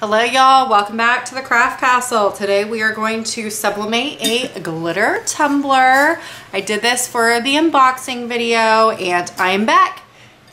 Hello y'all, welcome back to the Craft Castle. Today we are going to sublimate a glitter tumbler. I did this for the unboxing video and I am back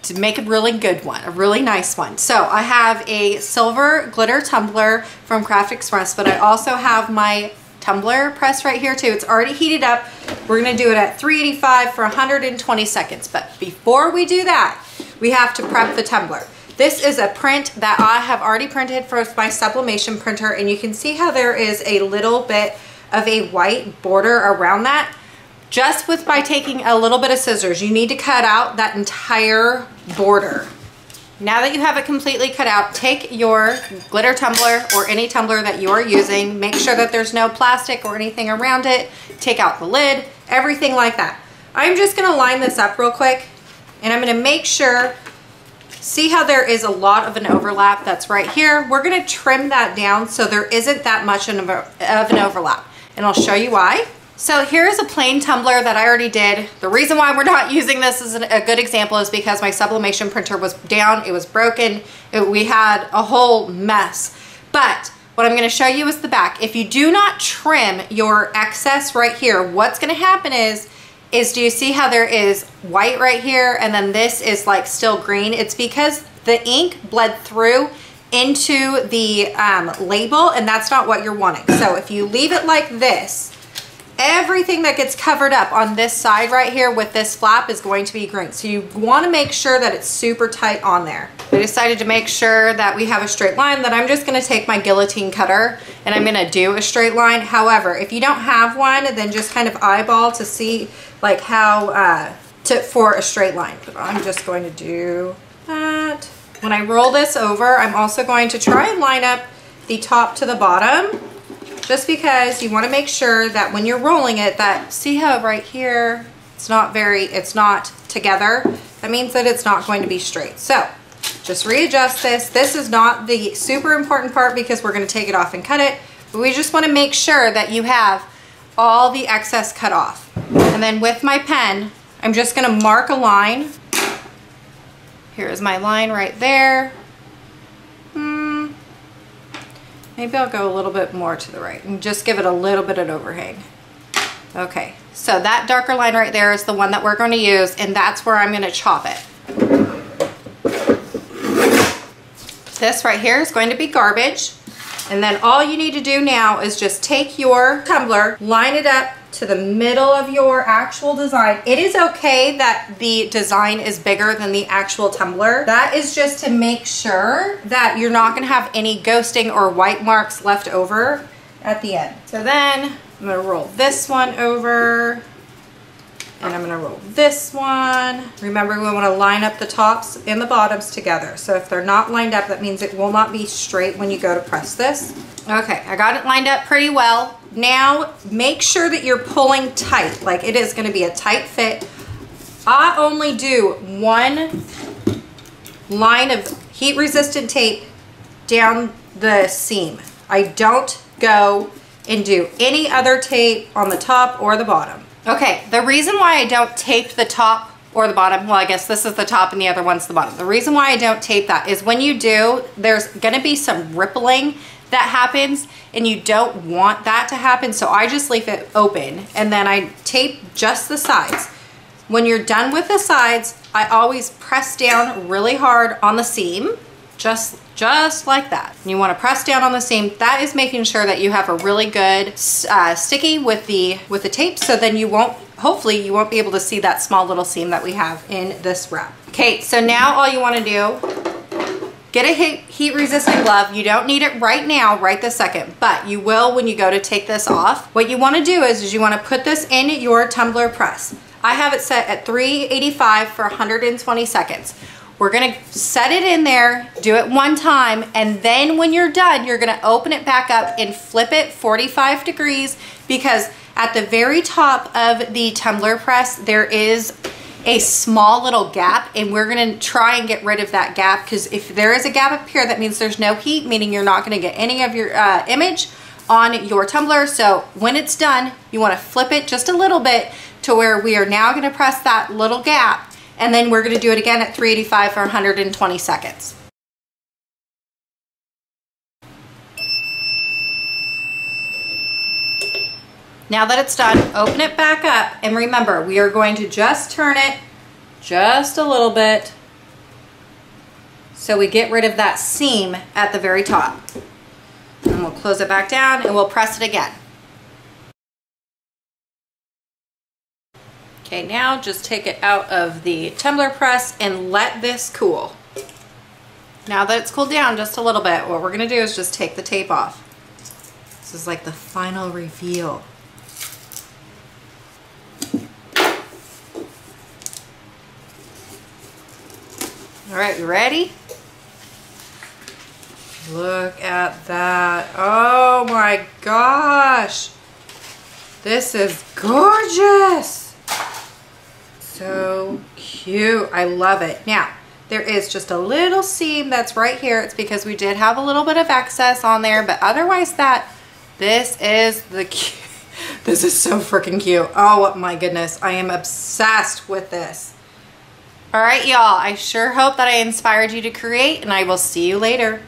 to make a really good one, a really nice one. So I have a silver glitter tumbler from CraftExpress, but I also have my tumbler press right here too. It's already heated up. We're gonna do it at 385 for 120 seconds. But before we do that, we have to prep the tumbler. This is a print that I have already printed for my Sublimation printer, and you can see how there is a little bit of a white border around that. Just by taking a little bit of scissors, you need to cut out that entire border. Now that you have it completely cut out, take your glitter tumbler or any tumbler that you are using, make sure that there's no plastic or anything around it, take out the lid, everything like that. I'm just gonna line this up real quick, and I'm gonna make sure. See how there is a lot of an overlap that's right here? We're gonna trim that down so there isn't that much of an overlap. And I'll show you why. So here's a plain tumbler that I already did. The reason why we're not using this as a good example is because my Sublimation printer was down, it was broken, we had a whole mess. But what I'm gonna show you is the back. If you do not trim your excess right here, what's gonna happen is do you see how there is white right here and then this is like still green? It's because the ink bled through into the label, and that's not what you're wanting. So if you leave it like this, everything that gets covered up on this side right here with this flap is going to be green. So you want to make sure that it's super tight on there. I decided to make sure that we have a straight line, that I'm just going to take my guillotine cutter and I'm going to do a straight line. However, if you don't have one, then just kind of eyeball to see like how for a straight line. But I'm just going to do that. When I roll this over, I'm also going to try and line up the top to the bottom, just because you want to make sure that when you're rolling it, that see how right here it's not together. That means that it's not going to be straight. So just readjust this. This is not the super important part because we're going to take it off and cut it, but we just want to make sure that you have all the excess cut off. And then with my pen, I'm just going to mark a line. Here is my line right there. Maybe I'll go a little bit more to the right and just give it a little bit of overhang. Okay, so that darker line right there is the one that we're going to use, and that's where I'm going to chop it. This right here is going to be garbage. And then all you need to do now is just take your tumbler, line it up to the middle of your actual design. It is okay that the design is bigger than the actual tumbler. That is just to make sure that you're not gonna have any ghosting or white marks left over at the end. So then I'm gonna roll this one over, and I'm gonna roll this one. Remember, we wanna line up the tops and the bottoms together. So if they're not lined up, that means it will not be straight when you go to press this. Okay, I got it lined up pretty well. Now, make sure that you're pulling tight, like it is gonna be a tight fit. I only do one line of heat-resistant tape down the seam. I don't go and do any other tape on the top or the bottom. Okay, the reason why I don't tape the top or the bottom, well, I guess this is the top and the other one's the bottom. The reason why I don't tape that is when you do, there's gonna be some rippling that happens, and you don't want that to happen, so I just leave it open, and then I tape just the sides. When you're done with the sides, I always press down really hard on the seam, just like that. And you want to press down on the seam. That is making sure that you have a really good sticky with the tape, so then you won't, hopefully you won't be able to see that small little seam that we have in this wrap. Okay, so now all you want to do, get a heat resistant glove. You don't need it right now, right this second, but you will when you go to take this off. What you want to do is you want to put this in your tumbler press. I have it set at 385 for 120 seconds. We're gonna set it in there, do it one time, and then when you're done, you're gonna open it back up and flip it 45 degrees, because at the very top of the tumbler press, there is a small little gap, and we're gonna try and get rid of that gap, because if there is a gap up here, that means there's no heat, meaning you're not gonna get any of your image on your tumbler. So when it's done, you wanna flip it just a little bit to where we are now gonna press that little gap, and then we're gonna do it again at 385 for 120 seconds. Now that it's done, open it back up, and remember, we are going to just turn it just a little bit so we get rid of that seam at the very top. And we'll close it back down and we'll press it again. Okay, now just take it out of the tumbler press and let this cool. Now that it's cooled down just a little bit, what we're gonna do is just take the tape off. This is like the final reveal. All right, you ready? Look at that. Oh my gosh. This is gorgeous. So cute. I love it. Now, there is just a little seam that's right here. It's because we did have a little bit of excess on there, but otherwise this is the cute. This is so freaking cute. Oh my goodness. I am obsessed with this. All right, y'all. I sure hope that I inspired you to create, and I will see you later.